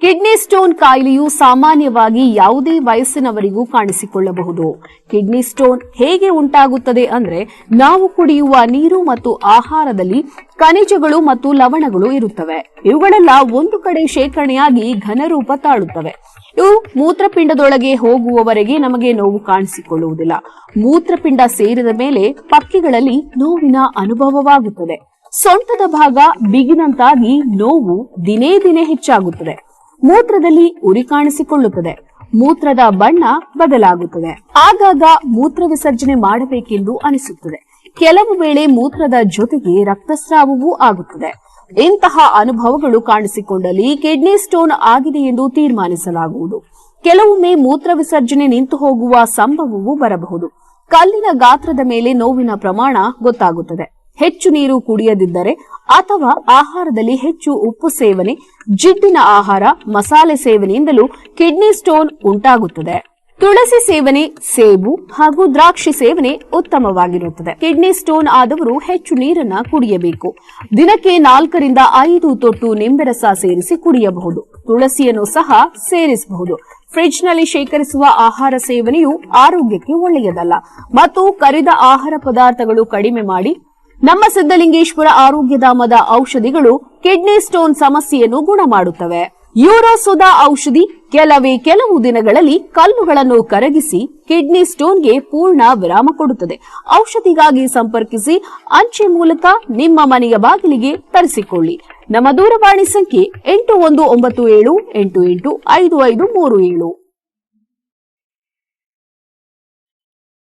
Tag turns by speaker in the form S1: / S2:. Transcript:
S1: Kidney stone ಕಾಯಿಲೆಯು ಸಾಮಾನ್ಯವಾಗಿ ಯಾವುದೇ ವಯಸ್ಸಿನವರಿಗೂ ಕಾಣಿಸಿಕೊಳ್ಳಬಹುದು. Kidney stone ಹೇಗೆ ಉಂಟಾಗುತ್ತದೆ ಅಂದ್ರೆ ನಾವು ಕುಡಿಯುವ ನೀರು ಮತ್ತು ಆಹಾರದಲ್ಲಿ ಖನಿಜಗಳು ಮತ್ತು ಲವಣಗಳು ಇರುತ್ತವೆ. ಇವುಗಳೆಲ್ಲ ಒಂದು ಕಡೆ ಶೇಖರಣೆಯಾಗಿ ಘನರೂಪ ತಾಳುತ್ತವೆ. ಇವು ಮೂತ್ರಪಿಂಡದೊಳಗೆ ಹೋಗುವವರೆಗೆ ನಮಗೆ ನೋವು ಕಾಣಿಸಿಕೊಳ್ಳುವುದಿಲ್ಲ. ಮೂತ್ರಪಿಂಡ ಸೇರಿದ ಮೇಲೆ ಪಕ್ಕೆಗಳಲ್ಲಿ ನೋವಿನ ಅನುಭವವಾಗುತ್ತದೆ. ಸೊಂಟದ ಭಾಗ ಬಿಗಿನಂತಾಗಿ ನೋವು ದಿನೇ ದಿನೇ ಹೆಚ್ಚಾಗುತ್ತದೆ. ಮೂತ್ರದಲ್ಲಿ ಉರಿ ಕಾಣಿಸಿಕೊಳ್ಳುತ್ತದೆ. ಮೂತ್ರದ ಬಣ್ಣ ಬದಲಾಗುತ್ತದೆ. ಆಗಾಗ ಮೂತ್ರ ವಿಸರ್ಜನೆ ಮಾಡಬೇಕೆಂದು ಅನಿಸುತ್ತದೆ. ಕೆಲವು ವೇಳೆ ಮೂತ್ರದ ಜೊತೆಗೆ ರಕ್ತಸ್ರಾವವೂ ಆಗುತ್ತದೆ. ಇಂತಹ ಅನುಭವಗಳು ಕಾಣಿಸಿಕೊಂಡಲ್ಲಿ ಕಿಡ್ನಿ ಸ್ಟೋನ್ ಆಗಿದೆ ಎಂದು ತೀರ್ಮಾನಿಸಲಾಗುವುದು. ಕೆಲವೊಮ್ಮೆ ಮೂತ್ರ ವಿಸರ್ಜನೆ ನಿಂತು ಹೋಗುವ ಸಂಭವವೂ ಬರಬಹುದು. ಕಲ್ಲಿನ ಗಾತ್ರದ ಮೇಲೆ ನೋವಿನ ಪ್ರಮಾಣ ಗೊತ್ತಾಗುತ್ತದೆ. ಹೆಚ್ಚು ನೀರು ಕುಡಿಯದಿದ್ದರೆ ಅಥವಾ ಆಹಾರದಲ್ಲಿ ಹೆಚ್ಚು ಉಪ್ಪು ಸೇವನೆ, ಜಿಡ್ಡಿನ ಆಹಾರ, ಮಸಾಲೆ ಸೇವನೆಯಿಂದಲೂ ಕಿಡ್ನಿ ಸ್ಟೋನ್ ಉಂಟಾಗುತ್ತದೆ. ತುಳಸಿ ಸೇವನೆ, ಸೇಬು ಹಾಗೂ ದ್ರಾಕ್ಷಿ ಸೇವನೆ ಉತ್ತಮವಾಗಿರುತ್ತದೆ. ಕಿಡ್ನಿ ಸ್ಟೋನ್ ಆದವರು ಹೆಚ್ಚು ನೀರನ್ನ ಕುಡಿಯಬೇಕು. ದಿನಕ್ಕೆ 4 ರಿಂದ 5 ತೊಟ್ಟು ನಿಂಬೆರಸ ಸೇರಿಸಿ ಕುಡಿಯಬಹುದು. ತುಳಸಿಯನ್ನು ಸಹ ಸೇರಿಸಬಹುದು. ಫ್ರಿಡ್ಜ್ ನಲ್ಲಿ ಶೇಖರಿಸುವ ಆಹಾರ ಸೇವನೆಯು ಆರೋಗ್ಯಕ್ಕೆ ಒಳ್ಳೆಯದಲ್ಲ ಮತ್ತು ಕರಿದ ಆಹಾರ ಪದಾರ್ಥಗಳು ಕಡಿಮೆ ಮಾಡಿ. ನಮ್ಮ ಸಿದ್ದಲಿಂಗೇಶ್ವರ ಆರೋಗ್ಯಧಾಮದ ಔಷಧಿಗಳು ಕಿಡ್ನಿ ಸ್ಟೋನ್ ಸಮಸ್ಯೆಯನ್ನು ಗುಣ ಮಾಡುತ್ತವೆ. ಯೂರೋಸೋದಾ ಔಷಧಿ ಕೆಲವು ದಿನಗಳಲ್ಲಿ ಕಲ್ಲುಗಳನ್ನು ಕರಗಿಸಿ ಕಿಡ್ನಿ ಸ್ಟೋನ್ಗೆ ಪೂರ್ಣ ವಿರಾಮ ಕೊಡುತ್ತದೆ. ಔಷಧಿಗಾಗಿ ಸಂಪರ್ಕಿಸಿ. ಅಂಚೆ ಮೂಲಕ ನಿಮ್ಮ ಮನೆಯ ಬಾಗಿಲಿಗೆ ತರಿಸಿಕೊಳ್ಳಿ. ನಮ್ಮ ದೂರವಾಣಿ ಸಂಖ್ಯೆ 8197885537.